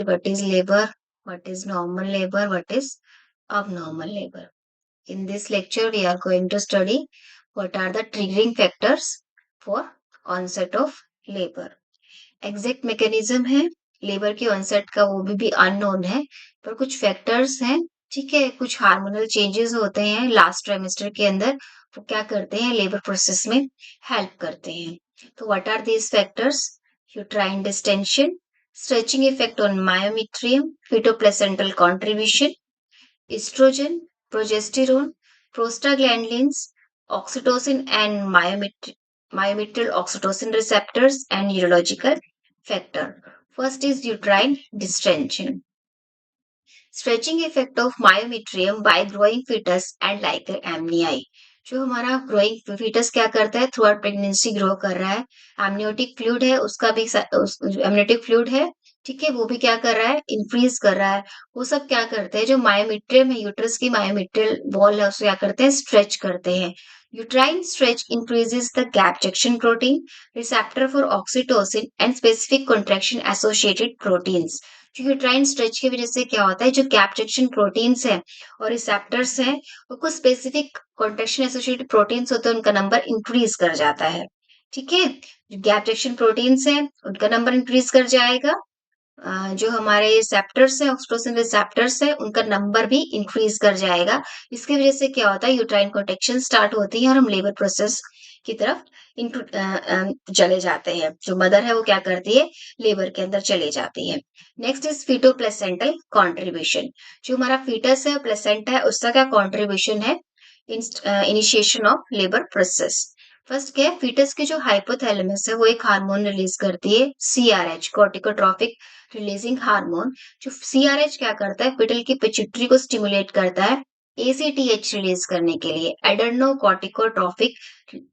what is labor, what is normal labor, what is abnormal labor. In this lecture, we are going to study what are the triggering factors for onset of labor. Exact mechanism है labour की onset का, वो भी unknown है, पर कुछ factors हैं, ठीक है, कुछ हार्मोनल चेंजेस होते हैं लास्ट ट्राइमेस्टर के अंदर, वो क्या करते हैं लेबर प्रोसेस में हेल्प करते हैं. तो what are these factors? Uterine distension, stretching effect on myometrium, fetoplacental contribution, estrogen, progesterone, prostaglandins, oxytocin and myometrial oxytocin receptors and neurological factor. First is uterine distension. Stretching effect of myometrium by growing fetus and liger amnii. जो हमारा growing foetus क्या करता है, through out pregnancy grow कर रहा है, amniotic fluid है उसका भी, एमनियोटिक फ्लूइड है, ठीक है, वो भी क्या कर रहा है, इंक्रीज कर रहा है. वो सब क्या करते हैं, जो मायोमेट्रियम है, यूट्रस की मायोमेट्रियल वॉल है, उसको क्या करते हैं, स्ट्रेच करते हैं. Uterine stretch increases the gap junction protein, receptor for oxytocin and specific contraction associated proteins. Uterine stretch की वजह से क्या होता है, जो गैप जंक्शन प्रोटीन्स हैं और रिसेप्टर्स हैं, वो कुछ स्पेसिफिक कॉन्ट्रैक्शन एसोसिएटेड प्रोटीन्स होते हैं, उनका नंबर इंक्रीज कर जाता है. ठीक है, जो गैप जंक्शन प्रोटीन्स हैं उनका नंबर इंक्रीज कर जाएगा. जो हमारे सेप्टर्स है, ऑक्सीटोसिन रिसेप्टर्स है, उनका नंबर भी इंक्रीज कर जाएगा. इसकी वजह से क्या होता है, यूट्राइन कॉन्ट्रैक्शन स्टार्ट होती है और हम लेबर प्रोसेस की तरफ चले जाते हैं. जो मदर है वो क्या करती है, लेबर के अंदर चले जाती है. Next is fetoplacental contribution. जो हमारा फीटस है, प्लेसेंटा है, उसका क्या कॉन्ट्रीब्यूशन है initiation of labour process. First क्या है, फीटस के जो हाइपोथैलेमस है वो एक हार्मोन रिलीज करती है, सीआरएच, कॉर्टिकोट्रॉपिक रिलीजिंग हार्मोन. जो सीआरएच क्या करता है, फिटल की पिट्यूटरी को स्टिमुलेट करता है एसीटीएच रिलीज करने के लिए, adrenocorticotropic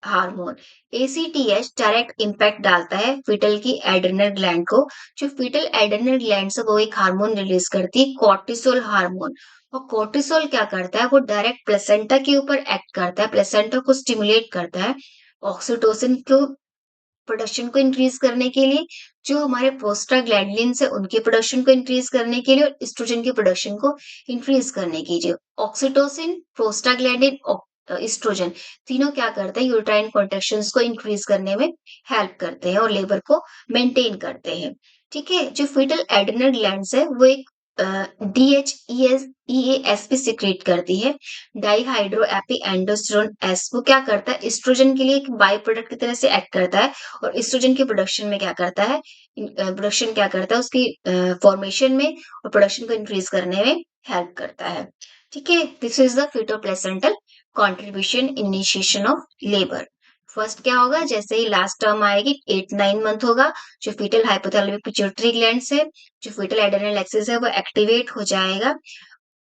hormone. ACTH direct impact डालता है फिटल की एड्रेनल ग्लैंड को. जो फिटल एड्रेनल ग्लैंड से वो एक हार्मोन रिलीज करती है, कॉर्टिसोल हार्मोन. और कॉर्टिसोल क्या करता है, वो डायरेक्ट प्लेसेंटा के ऊपर एक्ट करता है, प्लेसेंटा को स्टिमुलेट करता है ऑक्सीटोसिन को प्रोडक्शन को इंक्रीज करने के लिए, जो हमारे प्रोस्टाग्लैंडिन्स है उनके प्रोडक्शन को इंक्रीज करने के लिए, और एस्ट्रोजन की प्रोडक्शन को इंक्रीज करने के लिए. ऑक्सीटोसिन, प्रोस्टाग्लैंडिन, एस्ट्रोजन तीनों क्या करते हैं, यूट्राइन कॉन्ट्रैक्शंस को इंक्रीज करने में हेल्प करते हैं और लेबर को मेंटेन करते हैं. ठीक है, जो फीटल एड्रेनल ग्लैंड्स है वो एक DHEAS भी सिक्रेट करती है, डाईहाइड्रो एपी एंडोस्टेरोन एस. वो क्या करता है, एस्ट्रोजन के लिए एक बाई प्रोडक्ट की तरह से एक्ट करता है, और एस्ट्रोजन की प्रोडक्शन में क्या करता है, प्रोडक्शन क्या करता है, उसकी फॉर्मेशन में और प्रोडक्शन को इंक्रीज करने में हेल्प करता है. ठीक है, this is the fetoplacental contribution initiation of labour. First क्या होगा, जैसे ही लास्ट टर्म आएगी 8-9 मंथ होगा, जो फीटल हाइपोथैलेमिक पिट्यूटरी ग्लैंड है, जो फीटल एड्रेनल एक्सिस है वो एक्टिवेट हो जाएगा.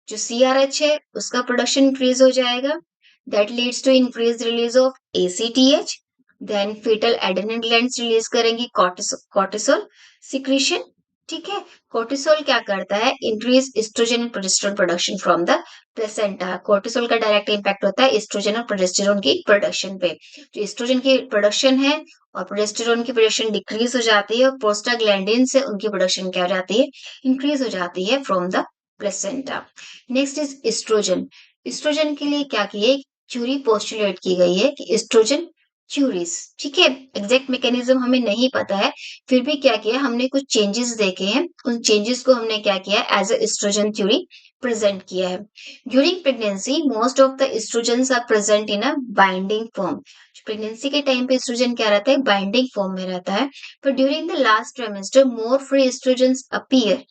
जो सीआरएच है उसका प्रोडक्शन इंक्रीज हो जाएगा, that leads to increase release of ACTH. Then foetal adrenal glands release करेंगी कॉर्टिसोल सिक्रीशन. ठीक है, कॉर्टिसोल क्या करता है, increase oestrogen and progesterone production from the placenta. Cortisol का डायरेक्ट इंपैक्ट होता है एस्ट्रोजन और प्रोजेस्टेरोन की प्रोडक्शन पे. जो एस्ट्रोजन की प्रोडक्शन है और प्रोजेस्टेरोन की प्रोडक्शन डिक्रीज हो जाती है, और प्रोस्टाग्लैंडिन से उनकी प्रोडक्शन क्या हो जाती है, इंक्रीज हो जाती है from the placenta. Next is oestrogen. Oestrogen के लिए क्या की है, थ्योरी पोस्टुलेट की गई है कि एस्ट्रोजन थ्योरीज. ठीक है, एग्जैक्ट मैकेनिज्म हमें नहीं पता है, फिर भी क्या किया हमने, कुछ चेंजेस देखे हैं, उन चेंजेस को हमने क्या किया, as a oestrogen theory present किया है. During pregnancy most of the oestrogens are present in a binding form. Pregnancy के टाइम पे एस्ट्रोजन क्या रहता है, बाइंडिंग फॉर्म में रहता है. पर during the last trimester more free oestrogens appear,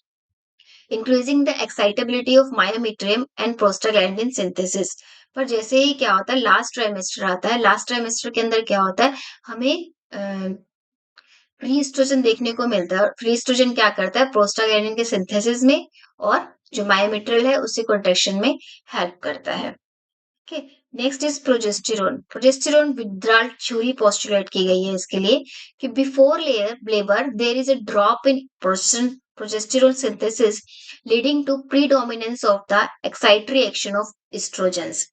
increasing the excitability of myometrium and prostaglandin synthesis. पर जैसे ही क्या होता है, लास्ट ट्राइमेस्टर आता है, लास्ट ट्राइमेस्टर के अंदर क्या होता है, हमें फ्री एस्ट्रोजन देखने को मिलता है. और फ्री एस्ट्रोजन क्या करता है, प्रोस्टाग्लैंडिन के सिंथेसिस में और जो मायोमेट्रियल है उसकी कॉन्ट्रैक्शन में हेल्प करता है. Okay, next is progesterone. Progesterone withdrawal theory postulate की गई है इसके लिए कि before labour there is a drop in progesterone synthesis leading to predominance of the excitatory action of estrogens.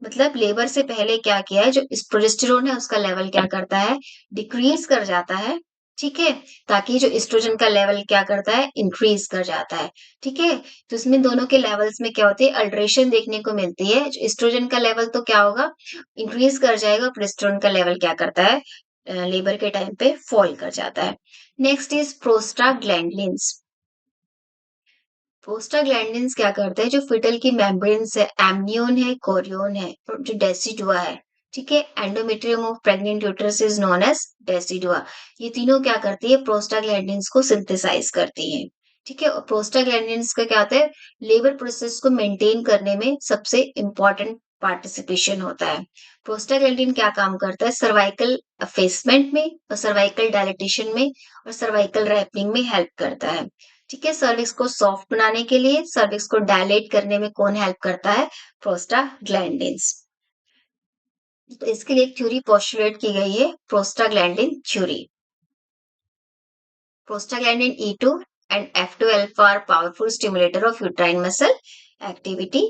मतलब लेबर से पहले क्या किया है, जो इस प्रोजेस्टेरोन है उसका लेवल क्या करता है, डिक्रीज कर जाता है. ठीक है, ताकि जो एस्ट्रोजन का लेवल क्या करता है, इंक्रीज कर जाता है। ठीक है, तो इसमें दोनों के लेवल्स में क्या होती है, अल्टरेशन देखने को मिलती है। जो एस्ट्रोजन का लेवल तो क्या होगा, इंक्रीज कर जाएगा, प्रोजेस्टेरोन का लेवल क्या करता है, लेबर के टाइम पे फॉल कर जाता है। Next is prostaglandins. प्रोस्टाग्लैंडिन्स क्या करते हैं, जो फिटल की मेम्ब्रेन्स है, एमनियोन है, कोरियोन है, और जो डेसिडुआ है, ठीक है, endometrium of pregnant uterus is known as decidua. ये तीनों क्या करती है, प्रोस्टाग्लैंडिन्स को सिंथेसाइज करती हैं। ठीक है, और प्रोस्टाग्लैंडिन्स का क्या होता है, लेबर प्रोसेस को मेंटेन करने में सबसे इंपॉर्टेंट पार्टिसिपेशन होता है। प्रोस्टाग्लैंडिन क्या काम करता है, सर्वाइकल अफेसमेंट में और सर्वाइकल डायलिटेशन में और सर्वाइकल रैपनिंग में हेल्प करता है। ठीक है, सर्विक्स को सॉफ्ट बनाने के लिए, सर्विक्स को डायलेट करने में कौन हेल्प करता है, प्रोस्टाग्लैंडिन्स। तो इसके लिए एक थ्योरी पोस्टुलेट की गई है, prostaglandin theory. Prostaglandin E2 and F2 alpha are powerful stimulator of uterine muscle activity.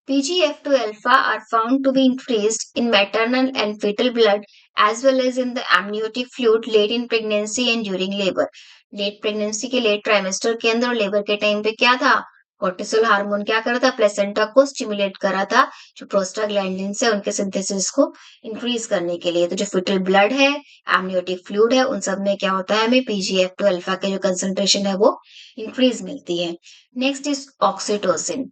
PGF2 alpha are found to be increased in maternal and fetal blood as well as in the amniotic fluid late in pregnancy and during labor. Late pregnancy के late trimester के अंदर और labour के time पे क्या था, cortisol hormone क्या कर रहा था, प्लेसेंटा को स्टिमुलेट कर रहा था, जो प्रोस्टाग्लैंडिन्स है उनके सिंथेसिस को इंक्रीज करने के लिए। तो जो फिटल ब्लड है, एमनियोटिक फ्लूइड है, उन सब में क्या होता है, हमें पीजीएफ टू अल्फा के जो कंसंट्रेशन है वो इंक्रीज मिलती है। Next is oxytocin.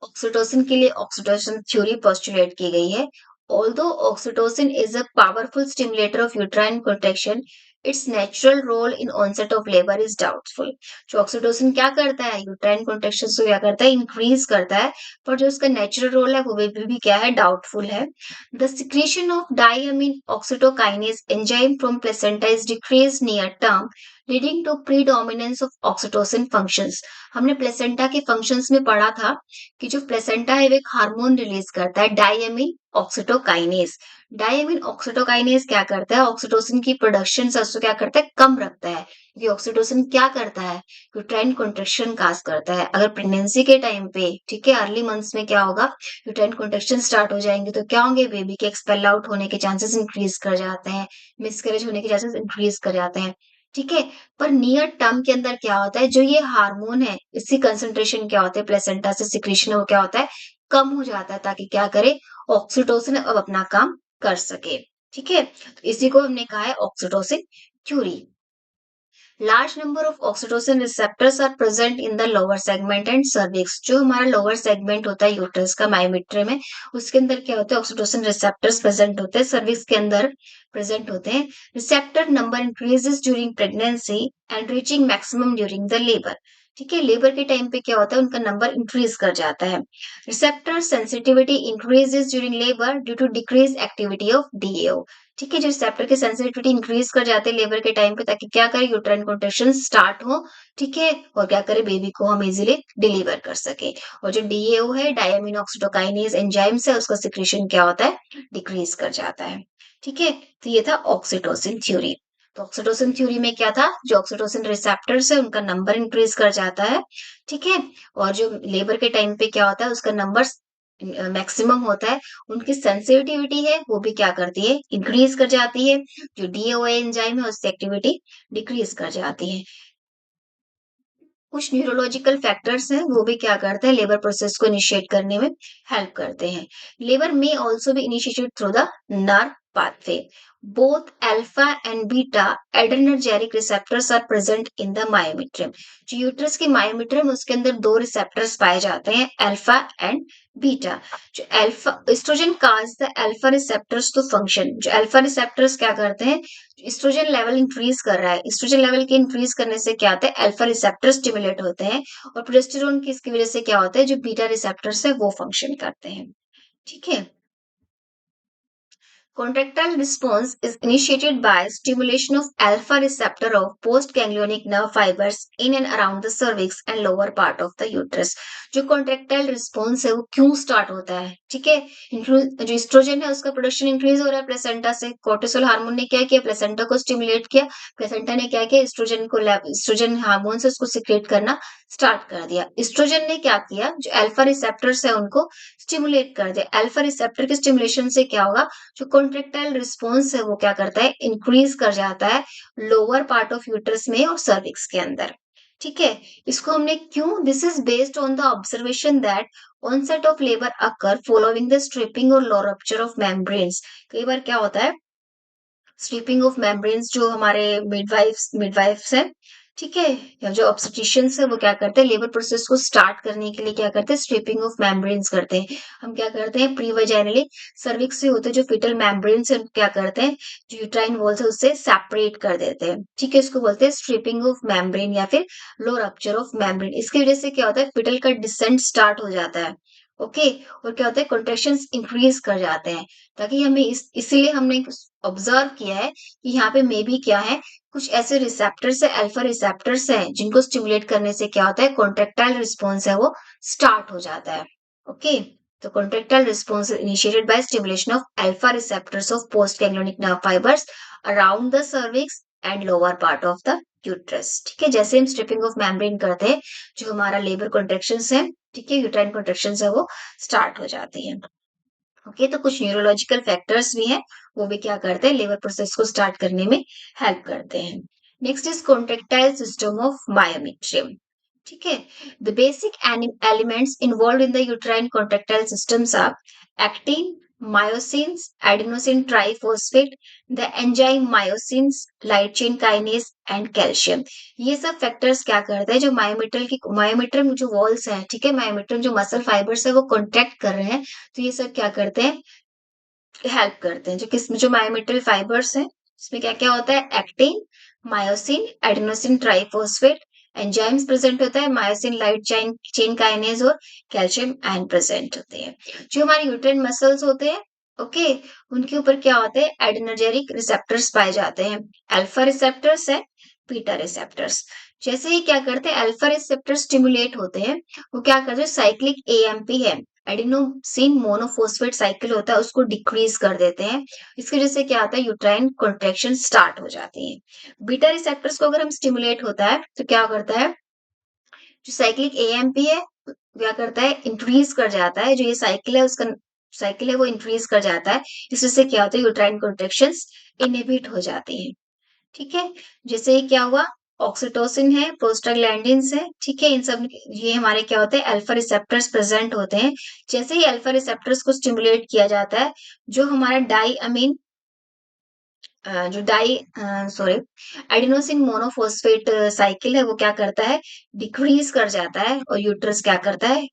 ऑक्सीटोसिन के लिए ऑक्सीटोसिन थ्योरी पोस्टुलेट की गई है। Although oxytocin is a powerful stimulator of uterine contraction, it's natural role in onset of labour is doubtful. जो ऑक्सीटोसिन क्या करता है, यूट्राइन कंट्रैक्शन को क्या करता है, इंक्रीज करता है, पर जो उसका नेचुरल रोल है वो भी क्या है, डाउटफुल है। The secretion of diamine oxytocinase enzyme from placenta is decrease near term, leading to predominance of oxytocin functions. हमने प्लेसेंटा के फंक्शंस में पढ़ा था कि जो प्लेसेंटा है वो एक हार्मोन रिलीज करता है, डायमीन ऑक्सीटोकाइनेज। डायमीन ऑक्सीटोकाइनेज क्या करता है, ऑक्सीटोसिन की प्रोडक्शन उसको क्या करता है, कम रखता है। क्योंकि ऑक्सीटोसिन क्या करता है, यूट्राइन कॉन्ट्रैक्शन काज करता है। अगर प्रेगनेंसी के टाइम पे, ठीक है, अर्ली मंथ्स में क्या होगा, यूट्राइन कॉन्ट्रैक्शन स्टार्ट हो जाएंगे, तो क्या होंगे, बेबी के एक्सपेल आउट होने के चांसेस इंक्रीज कर जाते हैं, मिसकैरेज होने के चांसेस इंक्रीज कर जाते हैं। ठीक है, पर नियर टर्म के अंदर क्या होता है, जो ये हार्मोन है इसकी कंसंट्रेशन क्या होता है, प्लेसेंटा से सिक्रीशन वो क्या होता है, कम हो जाता है, ताकि क्या करे, ऑक्सीटोसिन अब अपना काम कर सके। ठीक है, तो इसी को हमने कहा है oxytocin theory. Large number of oxytocin receptors are present in the lower segment and cervix. जो हमारा लोअर सेगमेंट होता है यूट्रस का, मायोमेट्रियम में, उसके अंदर क्या होता है, ऑक्सीटोसिन रिसेप्टर्स प्रेजेंट होते हैं, सर्विक्स के अंदर प्रेजेंट होते हैं। Receptor number increases during pregnancy and reaching maximum during the labour. ठीक है, लेबर के टाइम पे क्या होता है, उनका नंबर इंक्रीज कर जाता है। Receptor sensitivity increases during labour due to decrease activity of DAO. ठीक है, जो रिसेप्टर की सेंसिटिविटी इंक्रीज कर जाते हैं लेबर के टाइम पे, ताकि क्या करे, यूट्राइन कॉन्ट्रैक्शन स्टार्ट हो। ठीक है, और क्या करे, बेबी को हम इजीली डिलीवर कर सके। और जो डीएओ है, डायमीन ऑक्सीटोकाइनेज एंजाइम्स है, उसका सिक्रीशन क्या होता है, डिक्रीज कर जाता है। ठीक है, तो ये था ऑक्सीटोसिन थ्योरी। तो ऑक्सीटोसिन थ्योरी में क्या था, जो ऑक्सीटोसिन रिसेप्टर्स है उनका नंबर इंक्रीज कर जाता है। ठीक है, और जो लेबर के टाइम पे क्या होता है, उसका नंबर मैक्सिमम होता है, उनकी सेंसिटिविटी है वो भी क्या करती है, इंक्रीज कर जाती है। जो डीओए एंजाइम है उसकी एक्टिविटी डिक्रीज कर जाती है। कुछ न्यूरोलॉजिकल फैक्टर्स हैं वो भी क्या करते हैं, लेबर प्रोसेस को इनिशिएट करने में हेल्प करते हैं। लेबर में ऑल्सो भी initiated through the nerve pathway. Both alpha and beta adrenergic receptors are present in the myometrium. जो यूट्रस के मायोमेट्रियम उसके अंदर दो रिसेप्टर्स पाए जाते हैं, अल्फा एंड बीटा। जो alpha, oestrogen cause the alpha receptors to function. जो अल्फा रिसेप्टर्स क्या करते हैं, एस्ट्रोजन लेवल इंक्रीज कर रहा है, एस्ट्रोजन लेवल के इंक्रीज करने से क्या होता है, अल्फा रिसेप्टर स्टिमुलेट होते हैं, और प्रोजेस्टेरोन की इसकी वजह से क्या होता है, जो बीटा रिसेप्टर्स है वो फंक्शन करते हैं। ठीक है, contractile response is initiated by stimulation of alpha receptor of postganglionic nerve fibers in and around the cervix and lower part of the uterus. जो contractile response है वो क्यों स्टार्ट होता है, ठीक है, जो एस्ट्रोजन है उसका प्रोडक्शन इंक्रीज हो रहा है प्लेसेंटा से, कोर्टिसोल हार्मोन ने क्या किया, प्लेसेंटा को स्टिमुलेट किया, प्लेसेंटा ने क्या किया, एस्ट्रोजन हार्मोन से उसको सिक्रेट करना स्टार्ट कर दिया। एस्ट्रोजन ने क्या किया, जो अल्फा रिसेप्टर्स है उनको स्टिमुलेट कर दिया। अल्फा रिसेप्टर के स्टिमुलेशन से क्या होगा, जो कॉन्ट्रेक्टाइल रिस्पॉन्स है वो क्या करता है, इंक्रीज कर जाता है लोअर पार्ट ऑफ यूट्रस में और सर्विक्स के अंदर। ठीक है, इसको हमने क्यों, this is based on the observation that onset of labor occur following the stripping or low rupture of membranes। कई बार क्या होता है, स्ट्रिपिंग ऑफ मेम्ब्रेन्स जो हमारे मिडवाइफ्स है, ठीक है, या जो ऑब्स्टेट्रिशियंस है वो क्या करते हैं, लेबर प्रोसेस को स्टार्ट करने के लिए क्या करते हैं, स्ट्रिपिंग ऑफ मेम्ब्रेन्स करते हैं। हम क्या करते हैं, प्री वजाइनली सर्विक्स से होते जो फिटल मेम्ब्रेन्स है क्या करते हैं, जो यूट्राइन वॉल्स है उससे सेपरेट कर देते हैं। ठीक है, इसको बोलते हैं स्ट्रिपिंग ऑफ मेम्ब्रेन या फिर लो रप्चर ऑफ मेम्ब्रेन। इसकी वजह से क्या होता है, फिटल का डिसेंट स्टार्ट हो जाता है। ओके, और क्या होता है, कॉन्ट्रेक्शंस इंक्रीज कर जाते हैं, ताकि हमें इसीलिए हमने ऑब्जर्व किया है कि यहाँ पे मे बी क्या है, कुछ ऐसे रिसेप्टर्स है, अल्फा रिसेप्टर्स हैं, जिनको स्टिमुलेट करने से क्या होता है, कॉन्ट्रेक्टाइल रिस्पॉन्स है वो स्टार्ट हो जाता है। ओके, तो contractile response initiated by stimulation of alpha receptors of post ganglionic nerve fibres around the cervix and lower part of the uterus. ठीक है, जैसे हम स्ट्रिपिंग ऑफ मेम्ब्रेन करते हैं, जो हमारा लेबर कॉन्ट्रेक्शंस है, ठीक है, यूट्राइन कॉन्ट्रेक्शंस है वो स्टार्ट हो जाती है। ओके, तो कुछ न्यूरोलॉजिकल फैक्टर्स भी हैं, वो भी क्या करते हैं, लेबर प्रोसेस को स्टार्ट करने में हेल्प करते हैं। Next is contractile system of myometrium. ठीक है, the basic elements involve in the uterine contractile systems are actin, myosins, adenosine triphosphate, the enzyme myosins, light chain kinase and calcium. ये सब factors क्या करते हैं, जो मायोमेट्रियम जो वॉल्स हैं, ठीक है, मायोमेट्रियम जो मसल फाइबर्स है वो कॉन्ट्रैक्ट कर रहे हैं, तो ये सब क्या करते हैं, हेल्प करते हैं। जो किस जो मायोमेट्रियल फाइबर्स हैं, इसमें क्या क्या होता है, actin, myosin, adenosine triphosphate, enzymes present होता है, मायोसिन लाइट चेन काइनेज और कैल्शियम आयन प्रेजेंट होते हैं। जो हमारे यूट्राइन मसल्स होते हैं, ओके, उनके ऊपर क्या होते हैं, एड्रेनर्जिक रिसेप्टर्स पाए जाते हैं। अल्फा रिसेप्टर्स है, बीटा रिसेप्टर्स। जैसे ही क्या करते हैं, अल्फा रिसेप्टर स्टिमुलेट होते हैं, वो क्या करते हैं, साइक्लिक एएमपी है, एडिनोसिन मोनोफॉस्फेट साइकिल होता है, उसको डिक्रीज कर देते हैं। इसकी वजह से क्या होता है, यूट्राइन कॉन्ट्रैक्शन स्टार्ट हो जाती है। बीटा रिसेप्टर्स को अगर हम स्टिमुलेट होता है तो क्या करता है, जो साइक्लिक एएमपी है क्या करता है, इंक्रीज कर जाता है, जो ये साइकिल है उसका साइकिल है वो इंक्रीज कर जाता है। इस वजह से क्या होता है, यूट्राइन कॉन्ट्रैक्शन इनहिबिट हो जाती है। ठीक है, जैसे ये क्या हुआ, ऑक्सीटोसिन है, प्रोस्टाग्लैंडिन्स है, ठीक है, इन सब ये हमारे क्या होते हैं, अल्फा रिसेप्टर्स प्रेजेंट होते हैं। जैसे ही अल्फा रिसेप्टर्स को स्टिमुलेट किया जाता है, जो हमारा डाई अमीन जो di sorry adenosine monophosphate cycle है वो क्या करता है, डिक्रीज कर जाता है, और यूट्रस क्या करता है,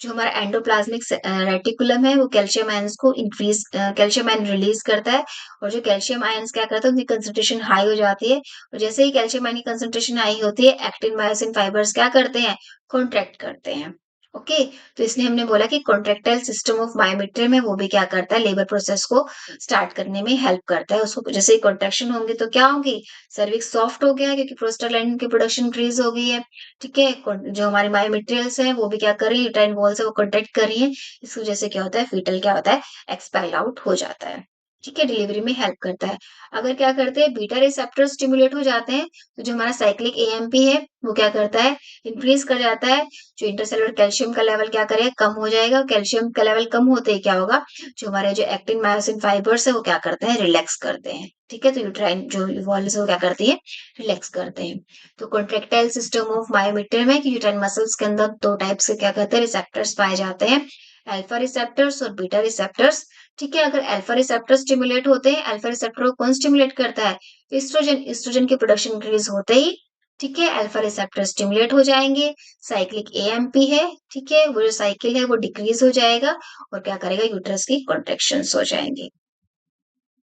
जो हमारा एंडोप्लाज्मिक रेटिकुलम है वो कैल्शियम आयंस को इंक्रीज कैल्शियम आयन रिलीज करता है, और जो कैल्शियम आयंस क्या करता है, उनकी कंसंट्रेशन हाई हो जाती है, और जैसे ही कैल्शियम आयन की कंसंट्रेशन हाई होती है, एक्टिन मायोसिन फाइबर्स क्या करते हैं, कॉन्ट्रैक्ट करते हैं। ओके, तो इसलिए हमने बोला कि कॉन्ट्रैक्टाइल सिस्टम ऑफ मायोमेट्रियम है वो भी क्या करता है, लेबर प्रोसेस को स्टार्ट करने में हेल्प करता है। उसको जैसे ही कॉन्ट्रैक्शन होंगे तो क्या होगी, सर्विक्स सॉफ्ट हो गया, क्योंकि प्रोस्टाग्लैंडिन की प्रोडक्शन इंक्रीज हो गई है। ठीक है, जो हमारे मायोमेट्रियल्स हैं वो भी क्या कर रही है, यूट्राइन वॉल्स है वो कॉन्ट्रैक्ट कर रही है। इसकी वजह से क्या होता है, फीटल क्या होता है, एक्सपेल आउट हो जाता है। ठीक है, डिलीवरी में हेल्प करता है। अगर क्या करते हैं, बीटा रिसेप्टर स्टिमुलेट हो जाते हैं, तो जो हमारा साइक्लिक एएमपी है वो क्या करता है, इंक्रीज कर जाता है, जो इंटरसेलुलर कैल्शियम का लेवल क्या करेगा, कम हो जाएगा। कैल्शियम का लेवल कम होते ही क्या होगा, जो हमारे जो एक्टिन मायोसिन फाइबर्स है वो क्या करते हैं, रिलैक्स करते हैं। ठीक है, तो यूट्राइन जो वॉल्स है वो क्या करती है, रिलैक्स करते हैं। तो कॉन्ट्रैक्टाइल सिस्टम ऑफ मायोमेट्रियम में कि यूट्राइन मसल्स के अंदर दो टाइप से क्या कहते हैं, रिसेप्टर्स पाए जाते हैं, अल्फा रिसेप्टर्स और बीटा रिसेप्टर्स। ठीक है, अगर अल्फा रिसेप्टर स्टिमुलेट होते हैं, अल्फा रिसेप्टर को कौन स्टिमुलेट करता है, ईस्ट्रोजन, ईस्ट्रोजन की प्रोडक्शन इंक्रीज होते ही ठीक है, अल्फा रिसेप्टर स्टिमुलेट हो जाएंगे, साइक्लिक एएमपी है, ठीक है, वो जो साइकिल है वो डिक्रीज हो जाएगा, और क्या करेगा, यूट्रस की कॉन्ट्रेक्शंस हो जाएंगे।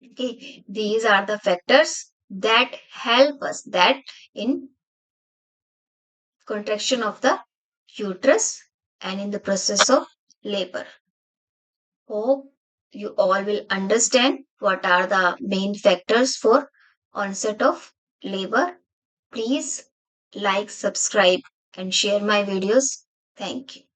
Okay, these are the factors that help us that in contraction of the uterus and in the process of labor. Hope you all will understand what are the main factors for onset of labor. Please like, subscribe and share my videos. Thank you.